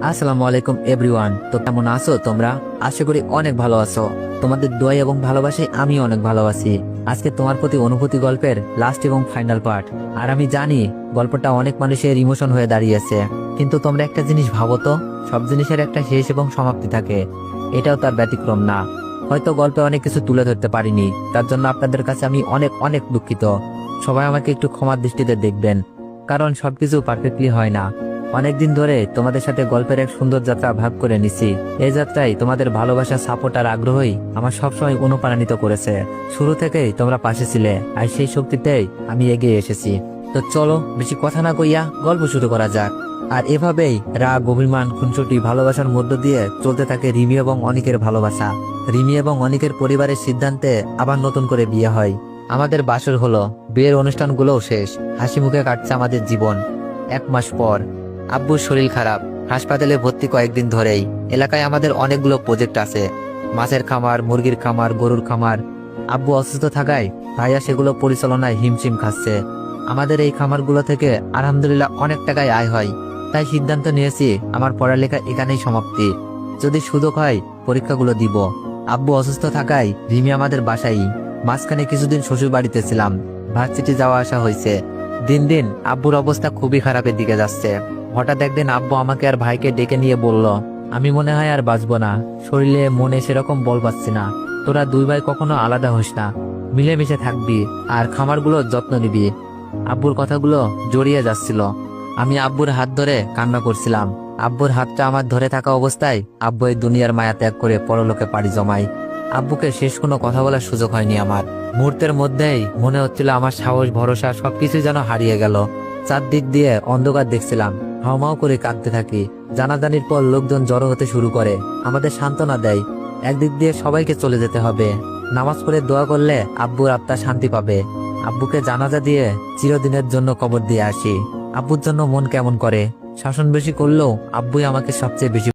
আসসালামু আলাইকুম এভরিওয়ান। তো কেমন আছো তোমরা? আশা করি অনেক ভালো আছো। তোমাদের দোয়া এবং ভালোবাসায় আমি অনেক ভালো আছি। আজকে তোমার প্রতি অনুভূতি গল্পের লাস্ট এবং ফাইনাল পার্ট। আর আমি জানি গল্পটা অনেক মানুষের ইমোশন হয়ে দাঁড়িয়েছে, কিন্তু তোমরা একটা জিনিস ভাবো তো, সব জিনিসের একটা শেষ এবং সমাপ্তি থাকে। এটাও তার ব্যতিক্রম না। হয়তো গল্পে অনেক কিছু তুলে ধরতে পারিনি, তার জন্য আপনাদের কাছে আমি অনেক অনেক দুঃখিত। সবাই আমাকে একটু ক্ষমার দৃষ্টিতে দেখবেন, কারণ সবকিছু পারফেক্টলি হয় না। অনেকদিন ধরে তোমাদের সাথে গল্পের এক সুন্দর যাত্রা ভাগ করে নিছি। এই যাত্রায় তোমাদের ভালোবাসা, সাপোর্ট আর আগ্রহই আমার সবসময় অনুপ্রাণিত করেছে। শুরু থেকেই তোমরা পাশে ছিলে, আর সেই শক্তিতেই আমি এগিয়ে এসেছি। তো চলো বেশি কথা না কইয়া গল্প শুরু করা যাক। আর এভাবেই রাগ, অভিমান, খুনসুটি, ভালোবাসার মধ্য দিয়ে চলতে থাকে রিমি এবং অনিকের ভালোবাসা। রিমি এবং অনিকের পরিবারের সিদ্ধান্তে আবার নতুন করে বিয়ে হয়। আমাদের বাসর হলো, বিয়ের অনুষ্ঠানগুলোও শেষ, হাসি মুখে কাটছে আমাদের জীবন। 1 মাস পর আব্বুর শরীর খারাপ, হাসপাতালে ভর্তি কয়েকদিন ধরেই। এলাকায় আমাদের অনেকগুলো প্রজেক্ট আছে, মাছের খামার, মুরগির খামার, গরুর খামার। আব্বু অসুস্থ থাকায় ভাইয়া সেগুলো পরিচালনায় হিমশিম খাচ্ছে। আমাদের এই খামারগুলো থেকে আলহামদুলিল্লাহ অনেক টাকায় আয় হয়। তাই সিদ্ধান্ত নিয়েছি আমার পড়ালেখা এখানেই সমাপ্তি। যদি সুযোগ হয় পরীক্ষাগুলো দিব। আব্বু অসুস্থ থাকায় রিমি আমাদের বাসায়। মাঝখানে কিছুদিন শ্বশুর বাড়িতে ছিলাম, ভার্সিটি যাওয়া আসা হয়েছে। দিন দিন আব্বুর অবস্থা খুবই খারাপের দিকে যাচ্ছে। হঠাৎ একদিন আব্বু আমাকে আর ভাইকে ডেকে নিয়ে বলল, আমি মনে হয় আর বাঁচবো না, শরীরে মনে সেরকম বল পাচ্ছি না। তোরা 2 ভাই কখনো আলাদা হোস না, মিলেমিশে থাকবি আর খামারগুলোর যত্ন নিবি। আব্বুর কথাগুলো জড়িয়ে যাচ্ছিল। আমি আব্বুর হাত ধরে কান্না করছিলাম। আব্বুর হাতটা আমার ধরে থাকা অবস্থায় আব্বু এই দুনিয়ার মায়া ত্যাগ করে পরলোকে পাড়ি জমায়। আব্বুকে শেষ কোনো কথা বলার সুযোগ হয়নি আমার। মুহূর্তের মধ্যেই মনে হচ্ছিল আমার সাহস, ভরসা সবকিছু যেন হারিয়ে গেল। চারদিক দিয়ে অন্ধকার দেখছিলাম, হাওমাও করে কাঁদতে থাকি। জানাজানির পর লোকজন জড়ো হতে শুরু করে, আমাদের সান্ত্বনা দেয়, একদিক দিয়ে সবাইকে চলে যেতে হবে। নামাজ পড়ে দোয়া করলে আব্বুর আত্মা শান্তি পাবে। আব্বুকে জানাজা দিয়ে চিরদিনের জন্য কবর দিয়ে আসি। আব্বুর জন্য মন কেমন করে। শাসন বেশি করলেও আব্বুই আমাকে সবচেয়ে বেশি